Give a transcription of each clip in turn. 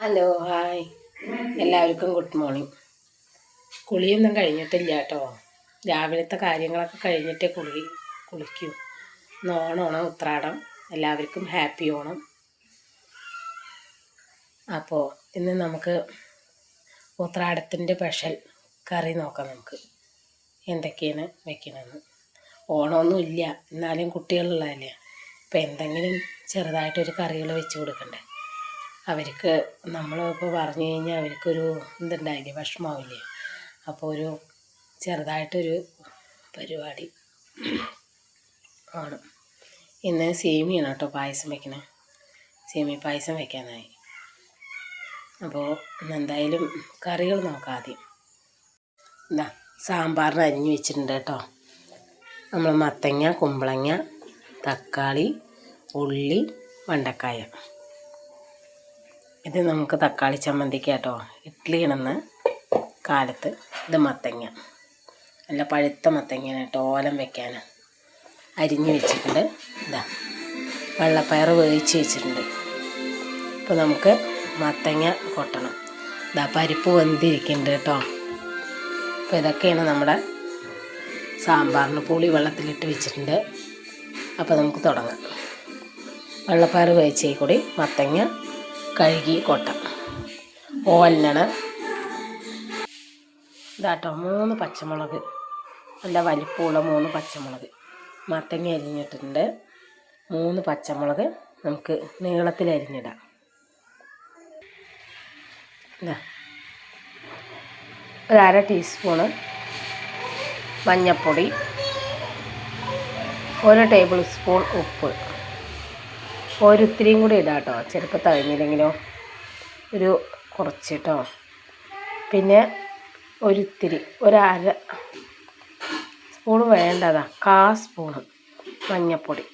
Hello hi എല്ലാവർക്കും good morning. കുളിയൊന്നും കഴിഞ്ഞിട്ടില്ല കേട്ടോ. രാവിലത്തെ കാര്യങ്ങളൊക്കെ കഴിഞ്ഞിട്ടേ കുളിക്കൂ. ഇന്ന് ഓണമാണ്, ഉത്രാടം. എല്ലാവർക്കും ഹാപ്പി ഓണം. അപ്പോൾ ഇന്ന് നമുക്ക് ഉത്രാടത്തിൻ്റെ സ്പെഷ്യൽ കറി നോക്കാം. നമുക്ക് എന്തൊക്കെയാണ് വെക്കണമെന്ന്. ഓണമൊന്നും ഇല്ല, എന്നാലും കുട്ടികളുള്ളതല്ലേ, അപ്പോൾ എന്തെങ്കിലും ചെറുതായിട്ടൊരു കറികൾ വെച്ച് കൊടുക്കണ്ടേ. അവർക്ക് നമ്മളിപ്പോൾ പറഞ്ഞു കഴിഞ്ഞാൽ അവർക്കൊരു എന്തുണ്ടായില്ലേ, വിഷമാവില്ലേ. അപ്പോൾ ഒരു ചെറുതായിട്ടൊരു പരിപാടി ആണ്. ഇന്ന് സേമിയാണ് കേട്ടോ പായസം വയ്ക്കണേ. സേമിയ പായസം വയ്ക്കാനായി. അപ്പോൾ എന്തായാലും കറികൾ നോക്കാം. ആദ്യം എന്താ സാമ്പാറിന് അരിഞ്ഞ് വെച്ചിട്ടുണ്ട് കേട്ടോ. നമ്മൾ മത്തങ്ങ, കുമ്പളങ്ങ, തക്കാളി, ഉള്ളി, വെണ്ടക്കായ. ഇത് നമുക്ക് തക്കാളി ചമ്മന്തിക്ക് കേട്ടോ. ഇഡ്ഡലിയാണെന്ന് കാലത്ത്. ഇത് മത്തങ്ങ, നല്ല പഴുത്ത മത്തങ്ങയാണ് കേട്ടോ, ഓലം വയ്ക്കാൻ അരിഞ്ഞ് വെച്ചിട്ടുണ്ട്. ഇതാ വെള്ളപ്പയർ വേവിച്ച് വെച്ചിട്ടുണ്ട്. അപ്പോൾ നമുക്ക് മത്തങ്ങ കൊട്ടണം. ഇതാ പരിപ്പ് വെന്തിരിക്കുന്നുണ്ട് കേട്ടോ. അപ്പോൾ ഇതൊക്കെയാണ് നമ്മുടെ സാമ്പാറിന്. പുളി വെള്ളത്തിലിട്ട് വെച്ചിട്ടുണ്ട്. അപ്പോൾ നമുക്ക് തുടങ്ങാം. വെള്ളപ്പയർ വേവിച്ചേ കൂടി മത്തങ്ങ കഴുകി കൊട്ടാം. ഓലനാണ് ഇതാട്ടോ. 3 പച്ചമുളക്, നല്ല വലിപ്പമുള്ള 3 പച്ചമുളക്. മത്തങ്ങ അരിഞ്ഞിട്ടുണ്ട്. 3 പച്ചമുളക് നമുക്ക് നീളത്തിൽ അരിഞ്ഞിടാം. ഇതാ ഒരു 1/2 ടീസ്പൂണ് മഞ്ഞൾപ്പൊടി, 1 ടേബിൾ സ്പൂൺ ഉപ്പ്. ഒരിത്തിരിയും കൂടി ഇടാം കേട്ടോ, ചിലപ്പോൾ തഴഞ്ഞില്ലെങ്കിലോ. ഒരു കുറച്ച് കേട്ടോ. പിന്നെ ഒരിത്തിരി, 1/2 സ്പൂൺ വേണ്ടതാ, 1/4 സ്പൂണ് മഞ്ഞൾപ്പൊടി.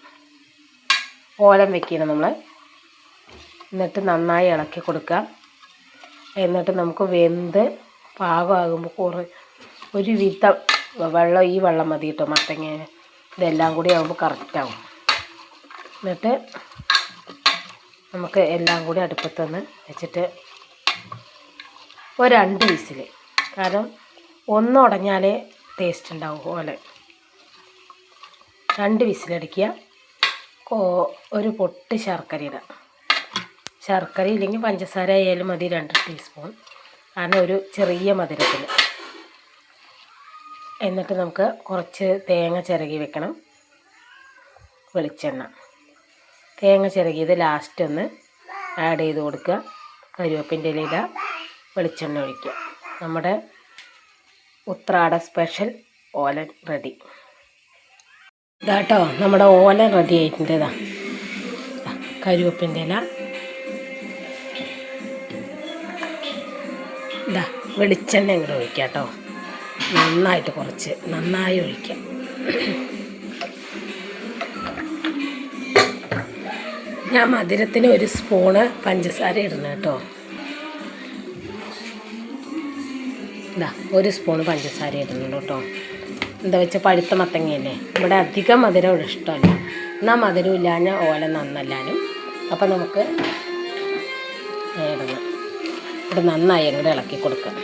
ഓലം വയ്ക്കണം നമ്മൾ. എന്നിട്ട് നന്നായി ഇളക്കി കൊടുക്കുക. എന്നിട്ട് നമുക്ക് വെന്ത് പാകമാകുമ്പോൾ ഒരു വിധം വെള്ളം, ഈ വെള്ളം മതി കേട്ടോ. മത്തങ്ങ ഇതെല്ലാം കൂടി ആകുമ്പോൾ കറക്റ്റാവും. എന്നിട്ട് നമുക്ക് എല്ലാം കൂടി അടുപ്പത്തുനിന്ന് വെച്ചിട്ട് ഒരു 2 വിസിൽ. കാരണം ഒന്ന് ഉടഞ്ഞാലേ ടേസ്റ്റ് ഉണ്ടാവും ഓല. 2 വിസിലടിക്കുക. ഒരു പൊട്ട് ശർക്കര ഇടാം. ശർക്കര ഇല്ലെങ്കിൽ പഞ്ചസാര ആയാലും മതി, 2 ടീസ്പൂൺ. കാരണം ഒരു ചെറിയ മധുരത്തിന്. എന്നിട്ട് നമുക്ക് കുറച്ച് തേങ്ങ ചിരകി വെക്കണം. വെളിച്ചെണ്ണ, തേങ്ങ ചിരകിയത് ലാസ്റ്റ് ഒന്ന് ആഡ് ചെയ്ത് കൊടുക്കുക. കരിവേപ്പിൻ്റെ ഇല ഇടുക, വെളിച്ചെണ്ണ ഒഴിക്കുക. നമ്മുടെ ഉത്രാട സ്പെഷ്യൽ ഓലൻ റെഡി. ഇതാട്ടോ നമ്മുടെ ഓലൻ റെഡി ആയിട്ടുണ്ട്. ഇതാ കരിവേപ്പിൻ്റെ ഇല, ഇതാ വെളിച്ചെണ്ണ ഇങ്ങോട്ട് ഒഴിക്കുക കേട്ടോ. നന്നായിട്ട് കുറച്ച് നന്നായി ഒഴിക്കാം. ഞാൻ മധുരത്തിന് 1 സ്പൂണ് പഞ്ചസാര ഇടുന്നു കേട്ടോ. ഇതാ 1 സ്പൂണ് പഞ്ചസാര ഇടുന്നുണ്ട് കേട്ടോ. എന്താ വെച്ചാൽ പഴുത്ത മത്തങ്ങയല്ലേ, ഇവിടെ അധികം മധുരം ഇഷ്ടമല്ല. എന്നാൽ മധുരം ഇല്ലാഞ്ഞാൽ ഓല നന്നല്ലാനും. അപ്പം നമുക്ക് ഇടണം. ഇവിടെ നന്നായി അങ്ങോട്ട് ഇളക്കി കൊടുക്കുക.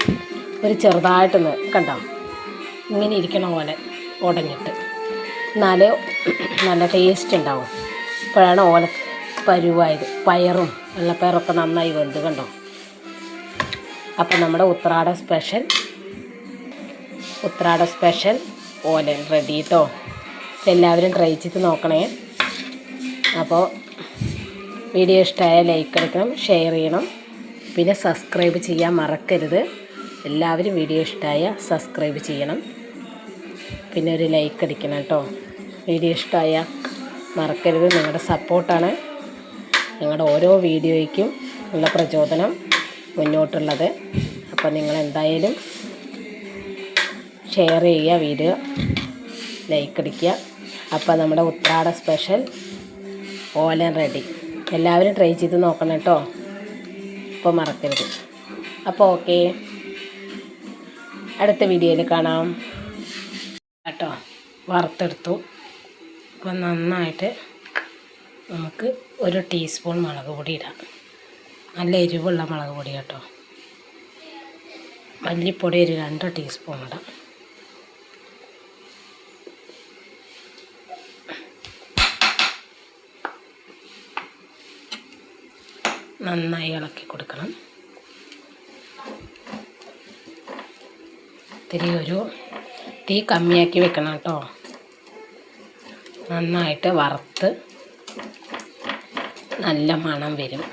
ഒരു ചെറുതായിട്ടൊന്ന് കണ്ടോ, ഇങ്ങനെ ഇരിക്കണം ഓല ഉടഞ്ഞിട്ട്. എന്നാലേ നല്ല ടേസ്റ്റ് ഉണ്ടാവും. ഇപ്പോഴാണ് ഓല പരുവായത്. പയറും വെള്ളപ്പയറൊക്കെ നന്നായി വെന്ത് കണ്ടോ. അപ്പം നമ്മുടെ ഉത്രാട സ്പെഷ്യൽ ഓലൻ റെഡി കേട്ടോ. എല്ലാവരും ട്രൈ ചെയ്ത് നോക്കണേ. അപ്പോൾ വീഡിയോ ഇഷ്ടമായാൽ ലൈക്ക് അടിക്കണം, ഷെയർ ചെയ്യണം, പിന്നെ സബ്സ്ക്രൈബ് ചെയ്യാൻ മറക്കരുത്. എല്ലാവരും വീഡിയോ ഇഷ്ടമായ സബ്സ്ക്രൈബ് ചെയ്യണം, പിന്നെ ഒരു ലൈക്ക് അടിക്കണം കേട്ടോ. വീഡിയോ ഇഷ്ടമായ മറക്കരുത്. നിങ്ങളുടെ സപ്പോർട്ടാണ് ഞങ്ങളുടെ ഓരോ വീഡിയോയ്ക്കും ഉള്ള പ്രചോദനം മുന്നോട്ടുള്ളത്. അപ്പോൾ നിങ്ങളെന്തായാലും ഷെയർ ചെയ്യുക, വീഡിയോ ലൈക്ക് അടിക്കുക. അപ്പോൾ നമ്മുടെ ഉത്രാട സ്പെഷ്യൽ ഓലൻ റെഡി. എല്ലാവരും ട്രൈ ചെയ്ത് നോക്കണം കേട്ടോ. അപ്പോൾ മറക്കരുത്. അപ്പോൾ ഓക്കെ, അടുത്ത വീഡിയോയിൽ കാണാം കേട്ടോ. വറുത്തെടുത്തു. അപ്പോൾ നന്നായിട്ട് നമുക്ക് 1 ടീസ്പൂൺ മുളക് പൊടി ഇടാം. നല്ല എരിവുള്ള മുളക് പൊടി കേട്ടോ. മല്ലിപ്പൊടി ഒരു 2 ടീസ്പൂൺ ഇടാം. നന്നായി ഇളക്കി കൊടുക്കണം. ഇത്തിരി ഒരു തീ കമ്മിയാക്കി വെക്കണം കേട്ടോ. നന്നായിട്ട് വറുത്ത് നല്ല മണം വരും.